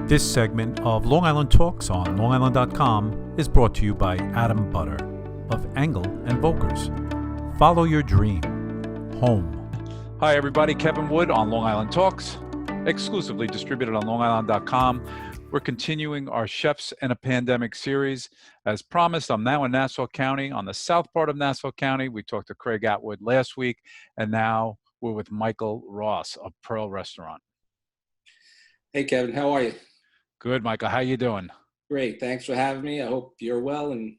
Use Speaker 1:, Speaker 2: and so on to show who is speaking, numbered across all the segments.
Speaker 1: This segment of Long Island Talks on LongIsland.com is brought to you by Adam Butter of Engel and Volkers. Follow your dream. Home. Hi, everybody. Kevin Wood on Long Island Talks, exclusively distributed on LongIsland.com. We're continuing our Chefs in a Pandemic series. As promised, I'm now in Nassau County, on the south part of Nassau County. We talked to Craig Atwood last week, and now we're with Michael Ross of Pearl Restaurant.
Speaker 2: Hey, Kevin, how are you?
Speaker 1: Good, Michael. How you doing?
Speaker 2: Great. Thanks for having me. I hope you're well, and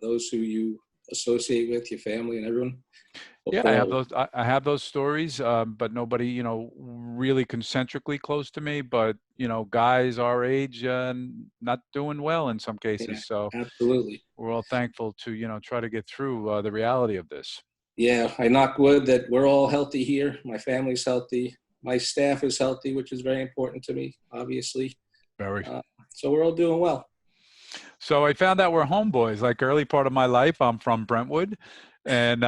Speaker 2: those who you associate with, your family and everyone.
Speaker 1: Yeah, I have those. I have those stories, but nobody, really concentrically close to me. But guys our age, not doing well in some cases.
Speaker 2: Yeah,
Speaker 1: so
Speaker 2: absolutely.
Speaker 1: we're all thankful to try to get through the reality of this.
Speaker 2: Yeah, I knock wood that we're all healthy here. My family's healthy. My staff is healthy, which is very important to me, obviously.
Speaker 1: Very.
Speaker 2: So we're all doing well.
Speaker 1: So I found out we're homeboys. Like early part of my life, I'm from Brentwood. And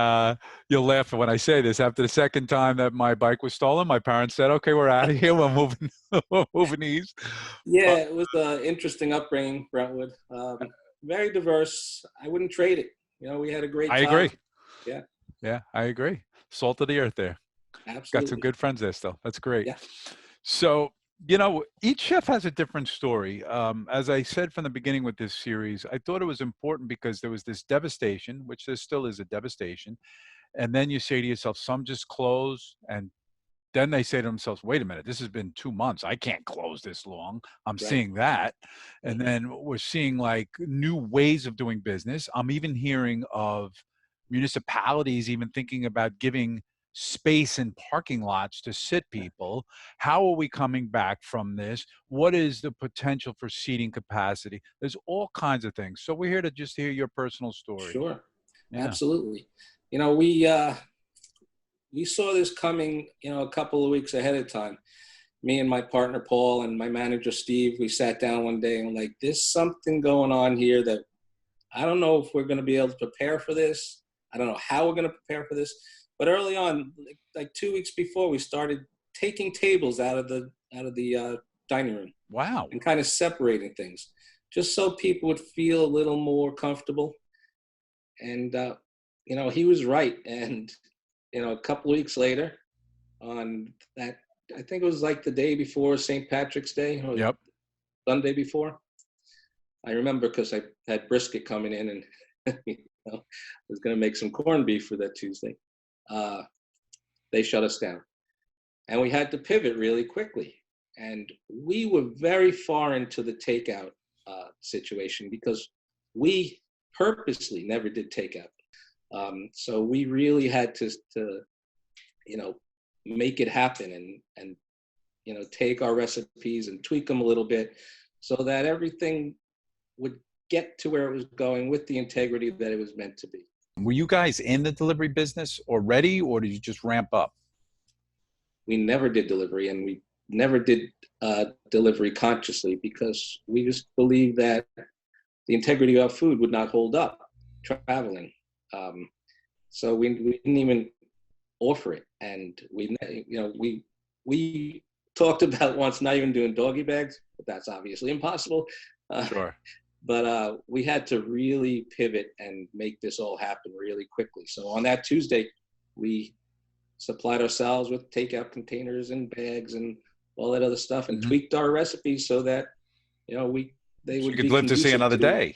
Speaker 1: you'll laugh when I say this. After the second time that my bike was stolen, my parents said, okay, we're out of here. We're moving, we're moving east.
Speaker 2: Yeah, it was an interesting upbringing, Brentwood. Very diverse. I wouldn't trade it. We had a great time.
Speaker 1: I agree.
Speaker 2: Yeah.
Speaker 1: Yeah, I agree. Salt of the earth there.
Speaker 2: Absolutely.
Speaker 1: Got some good friends there still. That's great.
Speaker 2: Yeah.
Speaker 1: So, each chef has a different story. As I said from the beginning with this series, I thought it was important because there was this devastation, which there still is a devastation. And then you say to yourself, some just close. And then they say to themselves, wait a minute, this has been 2 months. I can't close this long. I'm
Speaker 2: Right.
Speaker 1: seeing that. And then we're seeing like new ways of doing business. I'm even hearing of municipalities even thinking about giving space in parking lots to sit people. How are we coming back from this? What is the potential for seating capacity? There's all kinds of things. So we're here to just hear your personal story.
Speaker 2: Sure.
Speaker 1: Yeah.
Speaker 2: Absolutely. We saw this coming, a couple of weeks ahead of time. Me and my partner, Paul, and my manager, Steve, we sat down one day and we're like, there's something going on here that I don't know if we're going to be able to prepare for this. I don't know how we're going to prepare for this. But early on, like 2 weeks before, we started taking tables out of the dining room.
Speaker 1: Wow.
Speaker 2: And kind of separating things, just so people would feel a little more comfortable. And he was right. And a couple of weeks later, on that, I think it was like the day before St. Patrick's Day, or
Speaker 1: Yep.
Speaker 2: Sunday before. I remember because I had brisket coming in, and I was going to make some corned beef for that Tuesday. They shut us down, and we had to pivot really quickly. And we were very far into the takeout situation because we purposely never did takeout. So we really had to make it happen and take our recipes and tweak them a little bit so that everything would get to where it was going with the integrity that it was meant to be.
Speaker 1: Were you guys in the delivery business already, or did you just ramp up?
Speaker 2: We never did delivery, and we never did delivery consciously because we just believed that the integrity of our food would not hold up traveling. So we didn't even offer it. And we talked about once not even doing doggy bags, but that's obviously impossible.
Speaker 1: Sure.
Speaker 2: But we had to really pivot and make this all happen really quickly. So on that Tuesday, we supplied ourselves with takeout containers and bags and all that other stuff, and tweaked our recipes so that they would.
Speaker 1: You could live to see another day.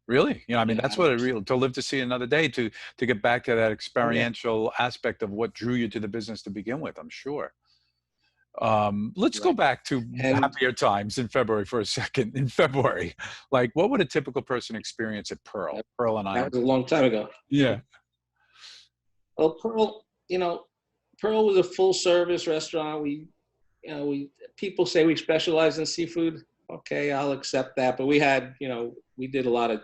Speaker 1: Really? That's what to live to see another day, to get back to that experiential aspect of what drew you to the business to begin with, I'm sure. Let's go back to happier times in February for a second. In February, like what would a typical person experience at Pearl? Pearl and I.
Speaker 2: That was a long time ago.
Speaker 1: Yeah.
Speaker 2: Well, Pearl was a full service restaurant. People say we specialize in seafood. Okay, I'll accept that. But we had, we did a lot of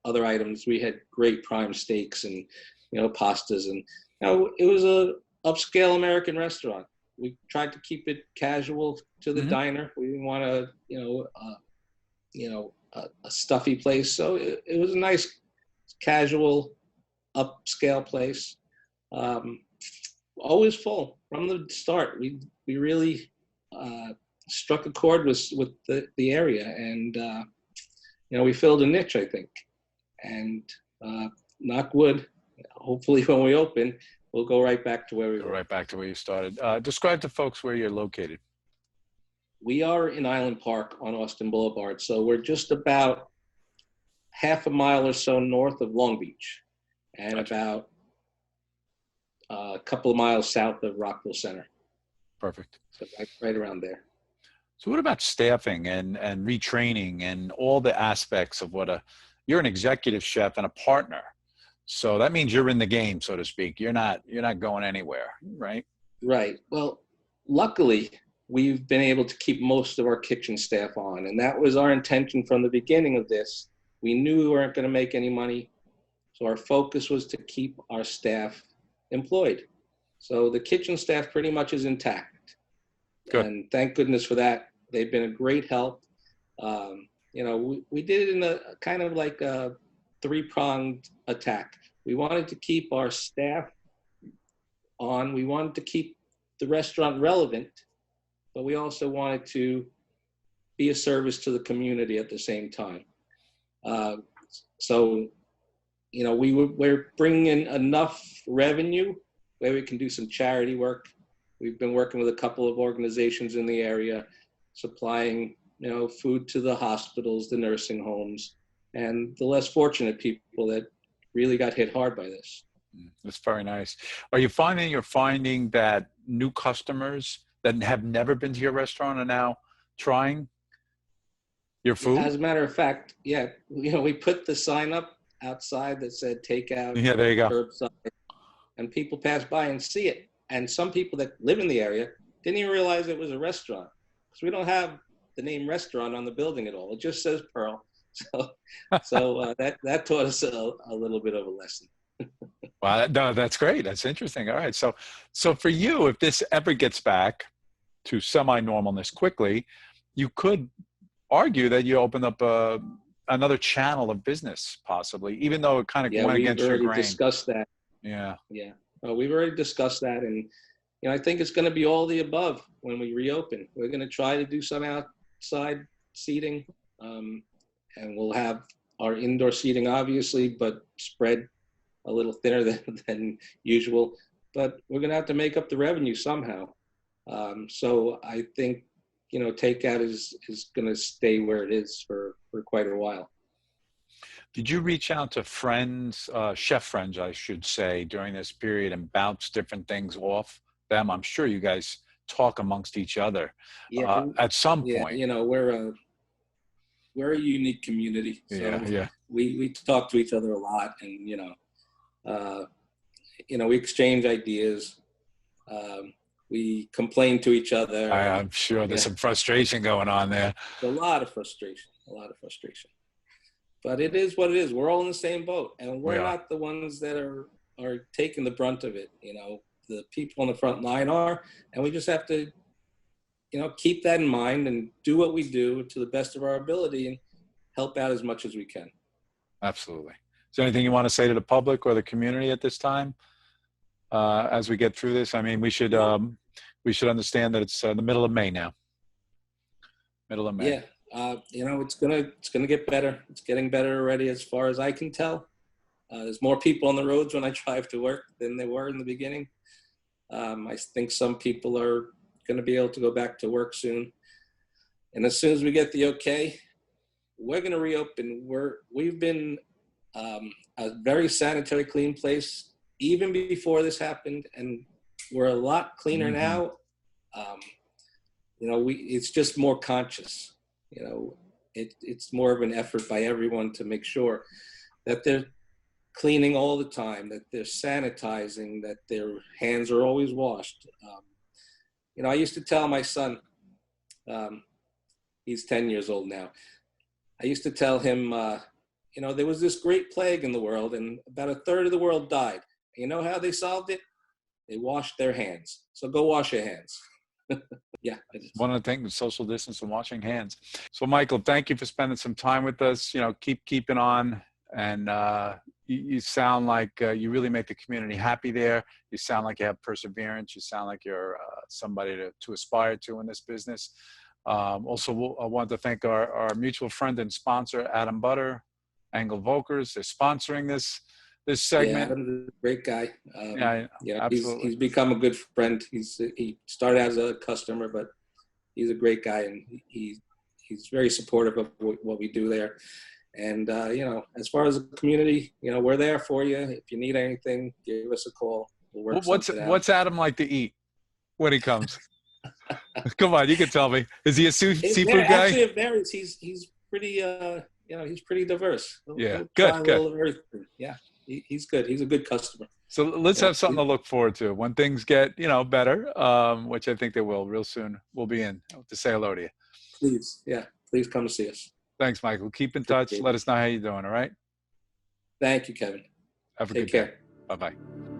Speaker 2: other items. We had great prime steaks and, pastas, and it was a upscale American restaurant. We tried to keep it casual to the diner. We didn't want a stuffy place. So it was a nice, casual, upscale place. Always full from the start. We really struck a chord with the area, and we filled a niche, I think. And knock wood, hopefully when we open, we'll go right back to where we were.
Speaker 1: Right back to where you started. Describe to folks where you're located.
Speaker 2: We are in Island Park on Austin Boulevard, so we're just about half a mile or so north of Long Beach, and
Speaker 1: Gotcha.
Speaker 2: about a couple of miles south of Rockville Center.
Speaker 1: Perfect.
Speaker 2: So right around there.
Speaker 1: So what about staffing and retraining and all the aspects of you're an executive chef and a partner. So that means you're in the game, so to speak. You're not going anywhere, right?
Speaker 2: Right. Well, luckily, we've been able to keep most of our kitchen staff on, and that was our intention from the beginning of this. We knew we weren't going to make any money, so our focus was to keep our staff employed. So the kitchen staff pretty much is intact.
Speaker 1: Good.
Speaker 2: And thank goodness for that. They've been a great help. We did it in a kind of like a three-pronged attack. We wanted to keep our staff on. We wanted to keep the restaurant relevant, but we also wanted to be a service to the community at the same time. We're bringing in enough revenue where we can do some charity work. We've been working with a couple of organizations in the area, supplying, food to the hospitals, the nursing homes, and the less fortunate people that really got hit hard by this.
Speaker 1: That's very nice. Are you finding that new customers that have never been to your restaurant are now trying your food?
Speaker 2: As a matter of fact, yeah, we put the sign up outside that said takeout,
Speaker 1: yeah, there you go,
Speaker 2: curbside, and people pass by and see it. And some people that live in the area didn't even realize it was a restaurant, because we don't have the name restaurant on the building at all. It just says Pearl. So that taught us a little bit of a lesson.
Speaker 1: Wow, no, that's great. That's interesting. All right. So for you, if this ever gets back to semi-normalness quickly, you could argue that you opened up another channel of business, possibly, even though it kind of went against your grain.
Speaker 2: We've already discussed that.
Speaker 1: Yeah.
Speaker 2: Yeah. We've already discussed that. And, I think it's going to be all the above when we reopen. We're going to try to do some outside seating, and we'll have our indoor seating, obviously, but spread a little thinner than usual. But we're going to have to make up the revenue somehow. So I think, takeout is going to stay where it is for quite a while.
Speaker 1: Did you reach out to friends, chef friends, I should say, during this period and bounce different things off them? I'm sure you guys talk amongst each other at some point.
Speaker 2: We're a unique community. So we talk to each other a lot, and, we exchange ideas. We complain to each other.
Speaker 1: I'm sure there's some frustration going on there.
Speaker 2: A lot of frustration. But it is what it is. We're all in the same boat, and we're not the ones that are taking the brunt of it. The people on the front line are, and we just have to, keep that in mind and do what we do to the best of our ability and help out as much as we can.
Speaker 1: Absolutely. Is there anything you want to say to the public or the community at this time as we get through this? I mean, we should understand that it's the middle of May now. Middle of May.
Speaker 2: Yeah. It's gonna get better. It's getting better already, as far as I can tell. There's more people on the roads when I drive to work than there were in the beginning. I think some people are going to be able to go back to work soon. And as soon as we get the okay, we're going to reopen. We've been a very sanitary, clean place even before this happened, and we're a lot cleaner now. It's just more conscious. It's more of an effort by everyone to make sure that they're cleaning all the time, that they're sanitizing, that their hands are always washed. I used to tell my son, he's 10 years old now. I used to tell him, there was this great plague in the world, and about a third of the world died. You know how they solved it? They washed their hands. So go wash your hands. Yeah.
Speaker 1: One of the things, social distance and washing hands. So Michael, thank you for spending some time with us. Keep keeping on. And you sound like you really make the community happy there. You sound like you have perseverance. You sound like you're somebody to aspire to in this business. Also, I want to thank our mutual friend and sponsor, Adam Butter, Angle Vokers. They're sponsoring this segment.
Speaker 2: Yeah, Adam's a great guy.
Speaker 1: Absolutely.
Speaker 2: He's become a good friend. He started as a customer, but he's a great guy, and he's very supportive of what we do there. And as far as the community, we're there for you. If you need anything, give us a call. We'll work something out.
Speaker 1: What's Adam like to eat when he comes? Come on, you can tell me. Is he a seafood guy?
Speaker 2: Actually, it varies. He's pretty he's pretty diverse.
Speaker 1: He'll
Speaker 2: good. Yeah, he's good. He's a good customer.
Speaker 1: So let's have something to look forward to when things get better, which I think they will real soon. We'll be in to say hello to you.
Speaker 2: Please come see us.
Speaker 1: Thanks, Michael. Keep in touch. Let us know how you're doing. All right.
Speaker 2: Thank you, Kevin.
Speaker 1: Have a
Speaker 2: Take
Speaker 1: good
Speaker 2: care.
Speaker 1: day. Bye-bye.